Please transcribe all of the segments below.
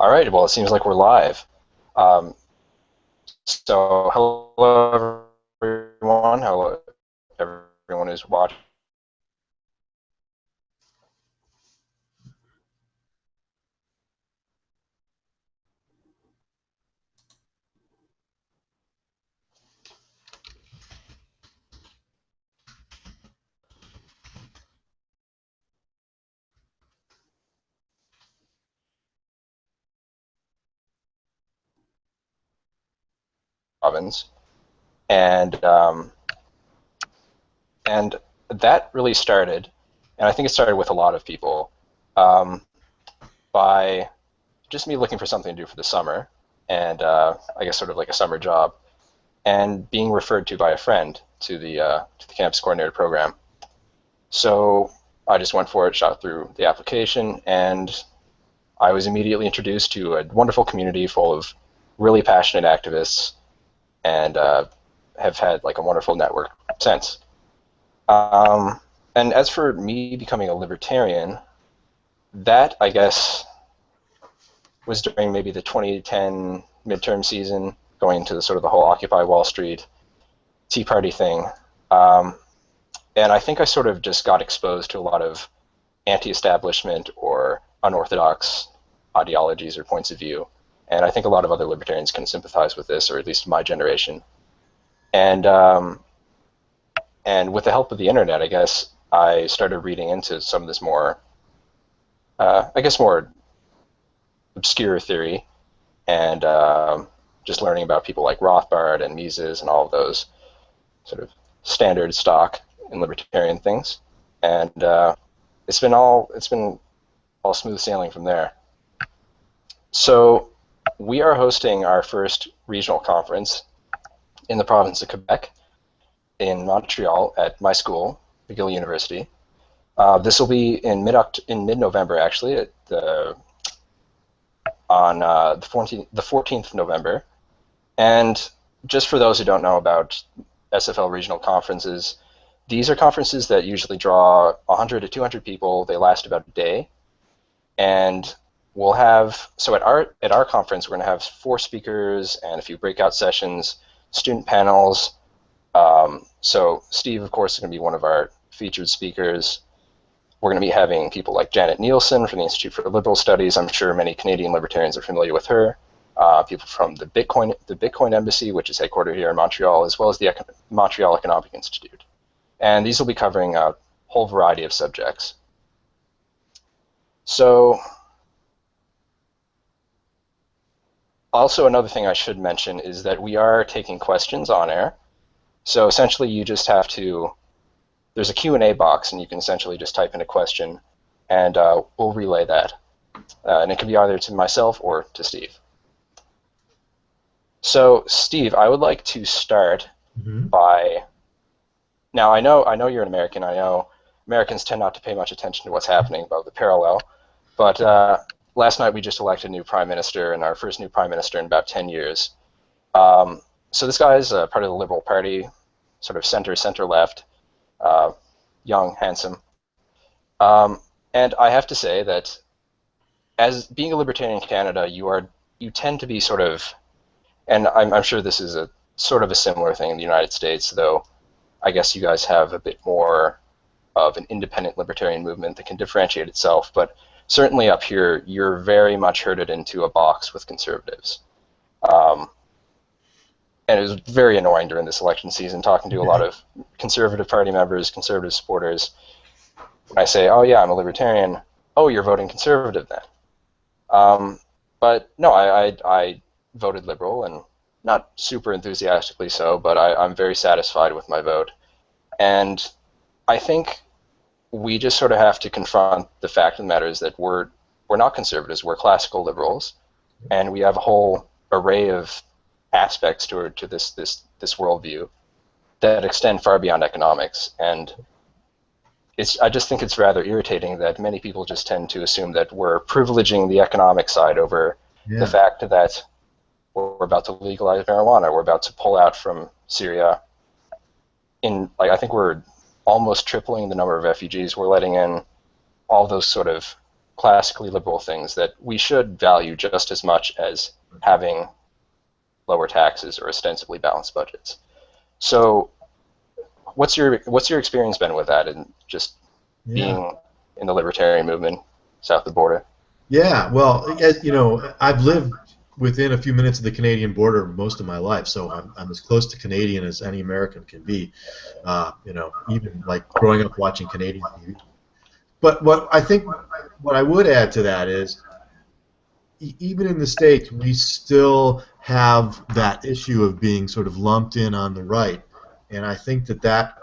All right, well, it seems like we're live. Um, so, hello, everyone. Hello, everyone who's watching Robbins. And, um, and that really started, and I think it started with a lot of people, um, by just me looking for something to do for the summer, and I guess sort of like a summer job, and being referred to by a friend to the campus coordinator program. So I just went for it, shot through the application, and I was immediately introduced to a wonderful community full of really passionate activists, and have had like a wonderful network since. Um, and as for me becoming a libertarian, that I guess was during maybe the 2010 midterm season, going into the sort of the whole Occupy Wall Street Tea Party thing. Um, and I think I sort of just got exposed to a lot of anti-establishment or unorthodox ideologies or points of view. And I think a lot of other libertarians can sympathize with this, or at least my generation. And and with the help of the internet, I guess I started reading into some of this more, I guess, more obscure theory, and just learning about people like Rothbard and Mises and all of those sort of standard stock in libertarian things. And it's been all smooth sailing from there. So we are hosting our first regional conference in the province of Quebec in Montreal at my school, McGill University. This will be in mid-November, actually, on the 14th of November. And just for those who don't know about SFL regional conferences, these are conferences that usually draw 100 to 200 people. They last about a day. And we'll have, so at our conference, we're going to have 4 speakers and a few breakout sessions, student panels. So Steve, of course, is going to be one of our featured speakers. We're going to be having people like Janet Nielsen from the Institute for Liberal Studies. I'm sure many Canadian libertarians are familiar with her. People from the Bitcoin Embassy, which is headquartered here in Montreal, as well as the Montreal Economic Institute. And these will be covering a whole variety of subjects. So also another thing I should mention is that we are taking questions on air. So essentially you just have to, there's a Q&A box, and you can essentially just type in a question, and we'll relay that. And it can be either to myself or to Steve. So Steve, I would like to start by, now I know you're an American. I know Americans tend not to pay much attention to what's happening above the parallel, but last night we just elected a new prime minister, and our first new prime minister in about 10 years. So this guy is part of the Liberal Party, sort of center-left, young, handsome. And I have to say that as being a libertarian in Canada, you tend to be sort of, and I'm sure this is a sort of a similar thing in the United States, though I guess you guys have a bit more of an independent libertarian movement that can differentiate itself, but certainly up here, you're very much herded into a box with conservatives. And it was very annoying during this election season talking to a lot of Conservative Party members, conservative supporters. When I say, oh yeah, I'm a libertarian, oh, you're voting conservative then. But no, I voted Liberal, and not super enthusiastically so, but I'm very satisfied with my vote. And I think we just sort of have to confront the fact of the matter is that we're not conservatives, we're classical liberals, and we have a whole array of aspects to this worldview that extend far beyond economics. And I just think it's rather irritating that many people just tend to assume that we're privileging the economic side over the fact that we're about to legalize marijuana, we're about to pull out from Syria. I think we're almost tripling the number of refugees we're letting in, all those sort of classically liberal things that we should value just as much as having lower taxes or ostensibly balanced budgets. So what's your experience been with that, and just being in the libertarian movement south of the border? Yeah, well, you know, I've lived within a few minutes of the Canadian border most of my life, so I'm as close to Canadian as any American can be. You know, even like growing up watching Canadian TV. But what I would add to that is, even in the States, we still have that issue of being sort of lumped in on the right, and I think that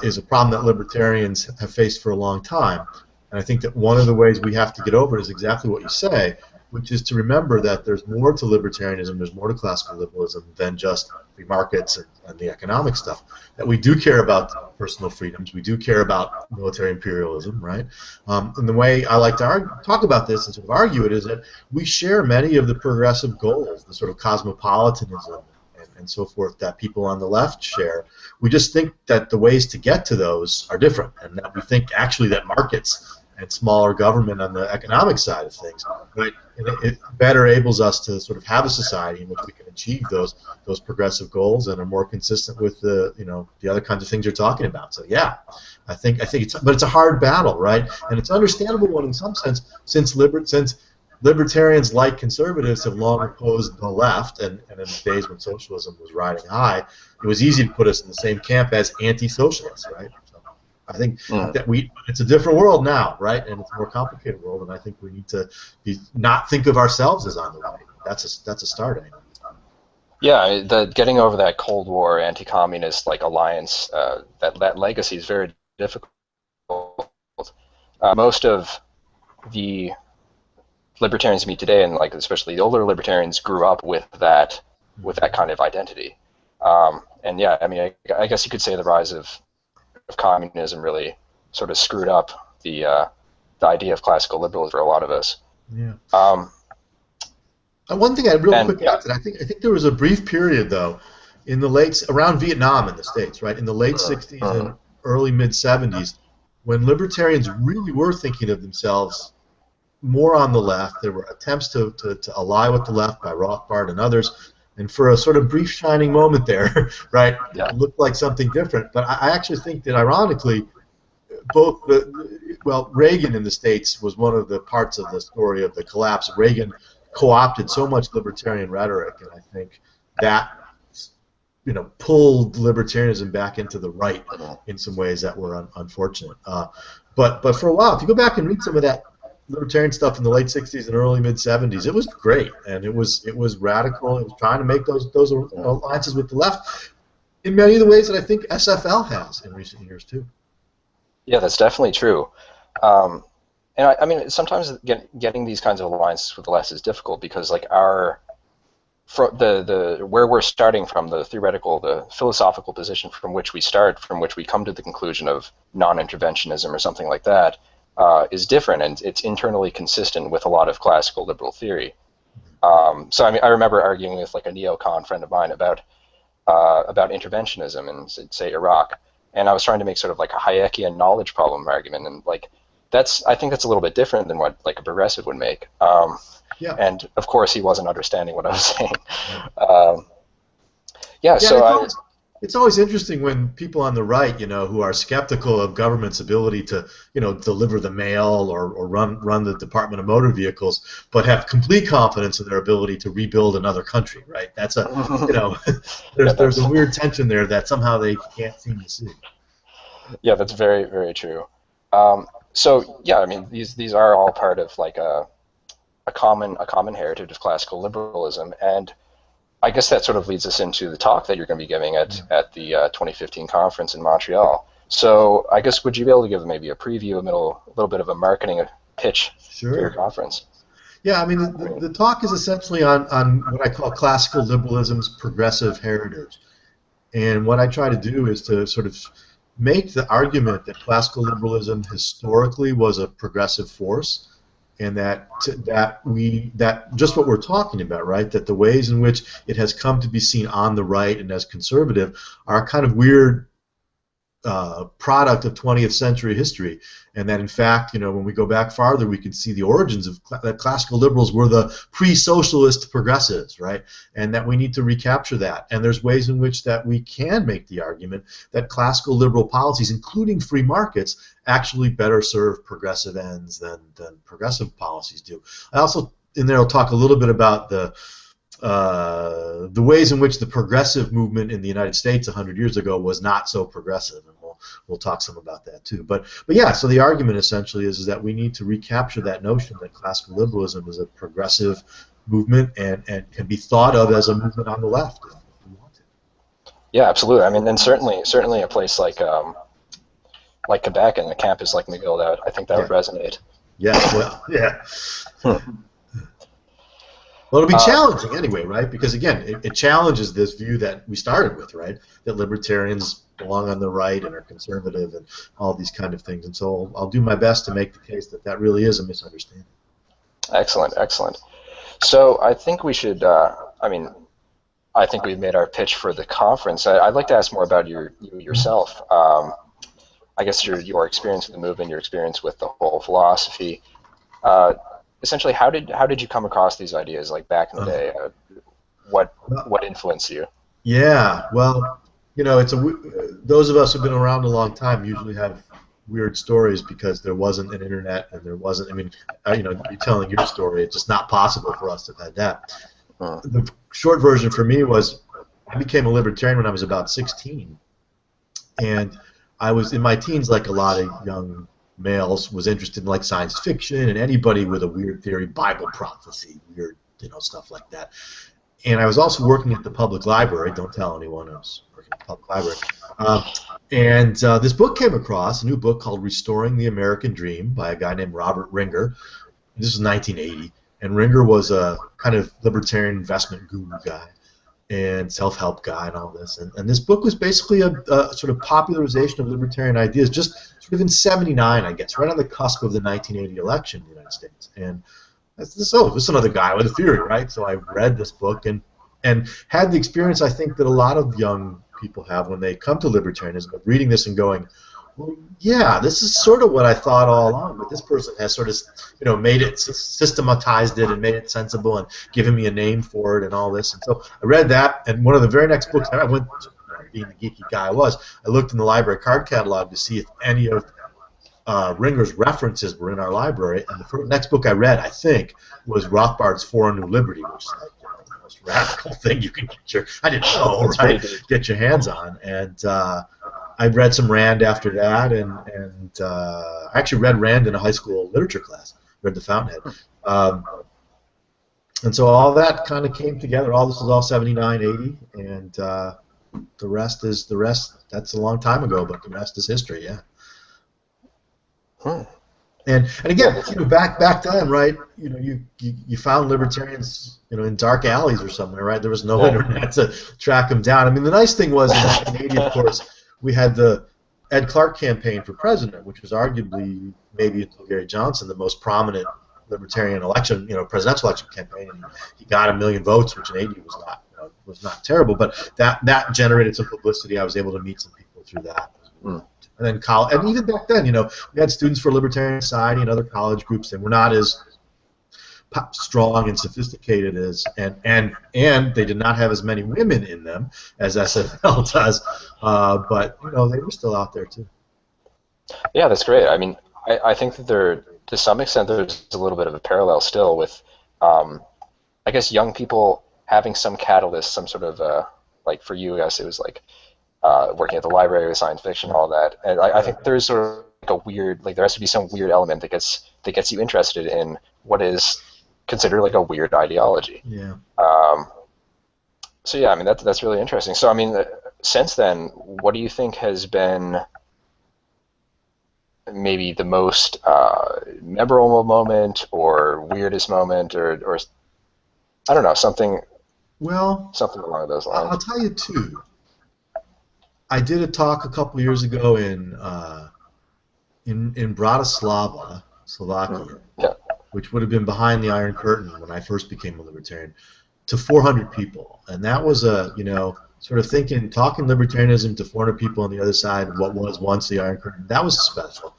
is a problem that libertarians have faced for a long time. And I think that one of the ways we have to get over it is exactly what you say, which is to remember that there's more to libertarianism, there's more to classical liberalism than just free markets and the economic stuff. That we do care about personal freedoms, we do care about military imperialism, right? And the way I like to talk about this and sort of argue it is that we share many of the progressive goals, the sort of cosmopolitanism and so forth that people on the left share. We just think that the ways to get to those are different, and that we think actually that markets and smaller government on the economic side of things, right? It better enables us to sort of have a society in which we can achieve those progressive goals and are more consistent with the the other kinds of things you're talking about. So yeah, I think it's a hard battle, right? And it's an understandable one in some sense, since libertarians, like conservatives, have long opposed the left, and in the days when socialism was riding high, it was easy to put us in the same camp as anti-socialists, right? I think that it's a different world now, right? And it's a more complicated world, and I think we need to not think of ourselves as on the right. That's a start, anyway. Yeah, getting over that Cold War anti-communist alliance, that legacy is very difficult. Most of the libertarians meet today, and especially the older libertarians, grew up with that kind of identity. And yeah, I mean, I guess you could say the rise of communism really sort of screwed up the idea of classical liberalism for a lot of us. Yeah. One thing I'd quick add to that, I think there was a brief period though, in the around Vietnam in the States, right, in the late '60s and early mid '70s, when libertarians really were thinking of themselves more on the left. There were attempts to ally with the left by Rothbard and others. And for a sort of brief shining moment there, right, it looked like something different. But I actually think that, ironically, Reagan in the States was one of the parts of the story of the collapse. Reagan co-opted so much libertarian rhetoric, and I think that pulled libertarianism back into the right in some ways that were unfortunate. But for a while, if you go back and read some of that libertarian stuff in the late '60s and early mid '70s, it was great, and it was radical. It was trying to make those alliances with the left in many of the ways that I think SFL has in recent years too. Yeah, that's definitely true. And I mean, sometimes getting these kinds of alliances with the left is difficult because where we're starting from, the theoretical, the philosophical position from which we start, from which we come to the conclusion of non-interventionism or something like that, is different, and it's internally consistent with a lot of classical liberal theory. So I mean, I remember arguing with a neocon friend of mine about interventionism in, say, Iraq, and I was trying to make sort of a Hayekian knowledge problem argument, and I think that's a little bit different than what a progressive would make. And of course, he wasn't understanding what I was saying. It's always interesting when people on the right, who are skeptical of government's ability to, deliver the mail or run the Department of Motor Vehicles, but have complete confidence in their ability to rebuild another country, right? That's there's a weird tension there that somehow they can't seem to see. Yeah, that's very, very true. So yeah, I mean, these are all part of a common heritage of classical liberalism, and I guess that sort of leads us into the talk that you're going to be giving at the 2015 conference in Montreal. So I guess, would you be able to give maybe a preview, a little bit of a marketing pitch for your conference? Yeah, I mean, the talk is essentially on what I call classical liberalism's progressive heritage. And what I try to do is to sort of make the argument that classical liberalism historically was a progressive force, and that just what we're talking about, right? That the ways in which it has come to be seen on the right and as conservative are kind of weird product of 20th century history, and that in fact, when we go back farther, we can see the origins of that classical liberals were the pre-socialist progressives, right? And that we need to recapture that. And there's ways in which that we can make the argument that classical liberal policies, including free markets, actually better serve progressive ends than progressive policies do. I also in there will talk a little bit about the ways in which the progressive movement in the United States 100 years ago was not so progressive, and we'll talk some about that too. But yeah, so the argument essentially is that we need to recapture that notion that classical liberalism is a progressive movement and can be thought of as a movement on the left if we want to. Yeah, absolutely. I mean, and certainly a place like Quebec and a campus like McGill, that I think that would resonate. Yeah, well, yeah. Well, it'll be challenging anyway, right? Because again, it challenges this view that we started with, right? That libertarians belong on the right and are conservative and all these kind of things. And so I'll do my best to make the case that that really is a misunderstanding. Excellent, excellent. So I think we should. I think we've made our pitch for the conference. I'd like to ask more about yourself. I guess your experience with the movement, your experience with the whole philosophy. Essentially, how did you come across these ideas like back in the day? What influenced you? Yeah, well, those of us who've been around a long time usually have weird stories because there wasn't an internet and there wasn't. I mean, you're telling your story. It's just not possible for us to have had that. The short version for me was I became a libertarian when I was about 16, and I was in my teens, like a lot of young males, was interested in like science fiction and anybody with a weird theory, Bible prophecy, weird stuff like that. And I was also working at the public library. Don't tell anyone I was working at the public library. And this book came across, a new book called Restoring the American Dream by a guy named Robert Ringer. This is 1980, and Ringer was a kind of libertarian investment guru guy and self-help guy and all this. And this book was basically a sort of popularization of libertarian ideas, just sort of in '79, I guess, right on the cusp of the 1980 election in the United States. And this is another guy with a theory, right? So I read this book and had the experience I think that a lot of young people have when they come to libertarianism, of reading this and going, well, yeah, this is sort of what I thought all along, but this person has sort of, made it, systematized it, and made it sensible, and given me a name for it, and all this. And so I read that, and one of the very next books I went to, being the geeky guy I was, I looked in the library card catalog to see if any of Ringer's references were in our library, and the next book I read, I think, was Rothbard's For a New Liberty, which is like the most radical thing you can get your hands on, and I read some Rand after that, and I actually read Rand in a high school literature class. Read The Fountainhead, and so all that kind of came together. All this was all '79, '80, and the rest. That's a long time ago, but the rest is history. Yeah. And again, back then, right? You found libertarians, in dark alleys or somewhere, right? There was no internet to track them down. I mean, the nice thing was in 1980, of course, we had the Ed Clark campaign for president, which was arguably, maybe until Gary Johnson, the most prominent libertarian election, presidential election campaign. And he got 1 million votes, which in '80 was not terrible, but that generated some publicity. I was able to meet some people through that. And then college, and even back then, we had Students for Libertarian Society and other college groups, and were not as strong and sophisticated as, and they did not have as many women in them as SFL does, but they were still out there too. Yeah, that's great. I mean, I think that to some extent, there's a little bit of a parallel still with, I guess, young people having some catalyst, some sort of like for you, I guess it was like working at the library with science fiction, all that, and I think there's sort of like a weird, like there has to be some weird element that gets you interested in what is considered like a weird ideology. Yeah. So yeah, I mean that's really interesting. So I mean, since then, what do you think has been maybe the most memorable moment or weirdest moment, or I don't know, something along those lines? I'll tell you two. I did a talk a couple years ago in Bratislava, Slovakia, which would have been behind the Iron Curtain when I first became a libertarian, to 400 people, and that was sort of thinking, talking libertarianism to 400 people on the other side, what was once the Iron Curtain, that was special.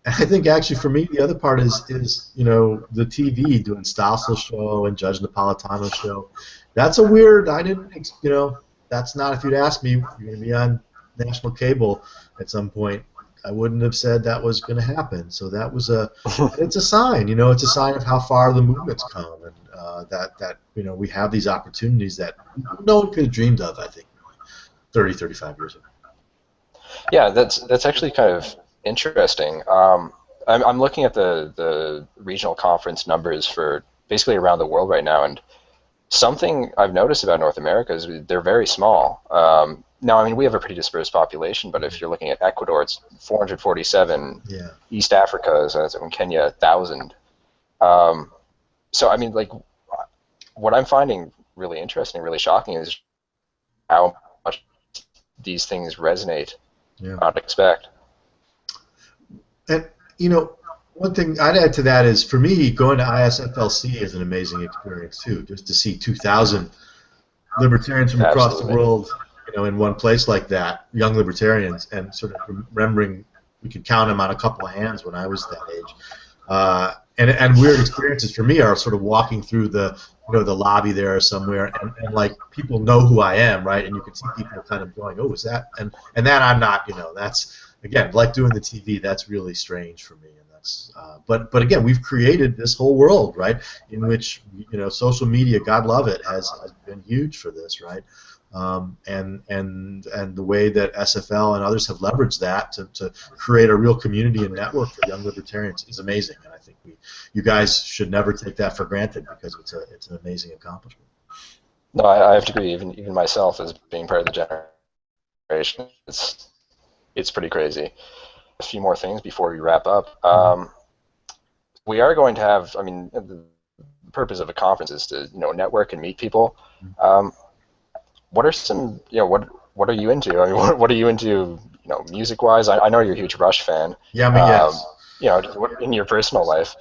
And I think actually for me, the other part is the TV doing Stossel show and Judge Napolitano show. That's a weird. I didn't that's not, if you'd asked me, you're going to be on national cable at some point, I wouldn't have said that was going to happen. So that was it's a sign. It's a sign of how far the movement's come, and that we have these opportunities that no one could have dreamed of, I think, 30, 35 years ago. Yeah, that's actually kind of interesting. I'm looking at the regional conference numbers for basically around the world right now, and something I've noticed about North America is they're very small. Now, I mean, we have a pretty dispersed population, but if you're looking at Ecuador, it's 447. Yeah. East Africa is in Kenya, 1,000. So, I mean, like, what I'm finding really interesting, really shocking is how much these things resonate. Yeah. I'd expect. And one thing I'd add to that is, for me, going to ISFLC is an amazing experience too. Just to see 2,000 libertarians from across the world, in one place like that, young libertarians, and sort of remembering we could count them on a couple of hands when I was that age. And weird experiences for me are sort of walking through the lobby there somewhere, and like people know who I am, right? And you can see people kind of going, oh, is that? And that I'm not, that's, again, like doing the TV, that's really strange for me. And that's, but again, we've created this whole world, right, in which social media, God love it, has been huge for this, right? And the way that SFL and others have leveraged that to create a real community and network for young libertarians is amazing, and I think you guys should never take that for granted, because it's an amazing accomplishment. No, I have to agree. Even myself, as being part of the generation, it's pretty crazy. A few more things before we wrap up. We are going to have, I mean, the purpose of a conference is to network and meet people. What are some, what are you into? I mean, what are you into, music-wise? I know you're a huge Rush fan. Yeah, I mean, yes. What in your personal life?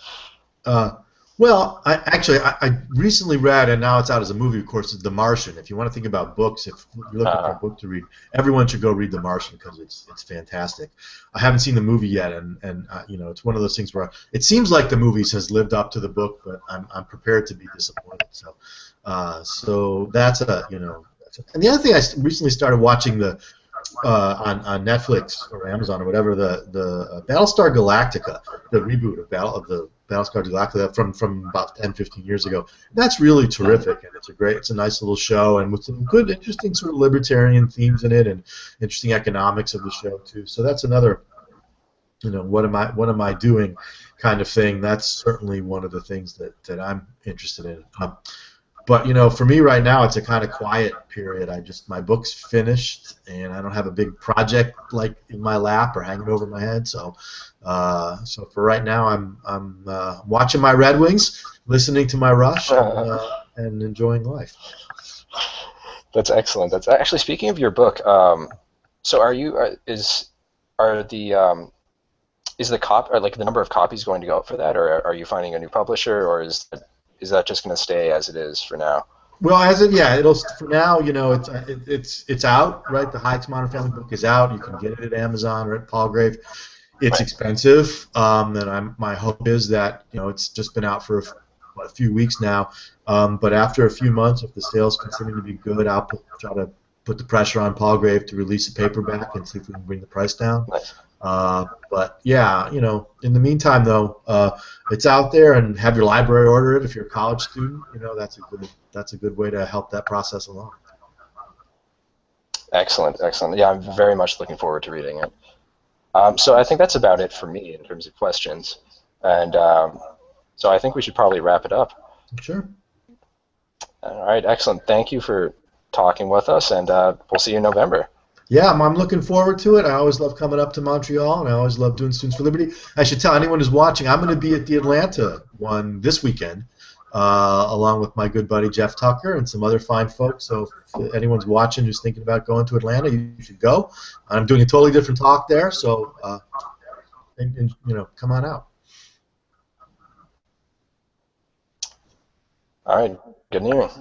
Well, I recently read, and now it's out as a movie, of course, is The Martian. If you want to think about books, if you're looking for a book to read, everyone should go read The Martian, because it's fantastic. I haven't seen the movie yet, and it's one of those things where it seems like the movie has lived up to the book, but I'm prepared to be disappointed. So that's And the other thing, I recently started watching on Netflix or Amazon or whatever, the Battlestar Galactica, the reboot of the Battlestar Galactica from about 10, 15 years ago. That's really terrific, and it's a nice little show, and with some good, interesting sort of libertarian themes in it, and interesting economics of the show too. So that's another, what am I doing kind of thing. That's certainly one of the things that I'm interested in. But for me right now, it's a kind of quiet period. My book's finished, and I don't have a big project like in my lap or hanging over my head. So for right now, I'm watching my Red Wings, listening to my Rush, and enjoying life. That's excellent. That's actually, speaking of your book. So is the number of copies going to go out for that, or are you finding a new publisher, or is that just going to stay as it is for now? Well, it'll for now. It's out, right? The Hayek's Modern Family book is out. You can get it at Amazon or at Palgrave. It's expensive, and my hope is that it's just been out for a few weeks now. But after a few months, if the sales continue to be good, I'll try to put the pressure on Palgrave to release a paperback and see if we can bring the price down. Nice. But yeah, in the meantime though, it's out there, and have your library order it if you're a college student. That's a good way to help that process along. Excellent. Yeah, I'm very much looking forward to reading it. So I think that's about it for me in terms of questions, and so I think we should probably wrap it up. Sure. All right, excellent. Thank you for talking with us, and we'll see you in November. Yeah, I'm looking forward to it. I always love coming up to Montreal, and I always love doing Students for Liberty. I should tell anyone who's watching, I'm going to be at the Atlanta one this weekend, along with my good buddy Jeff Tucker and some other fine folks. So if anyone's watching who's thinking about going to Atlanta, you should go. I'm doing a totally different talk there, so come on out. All right, good evening.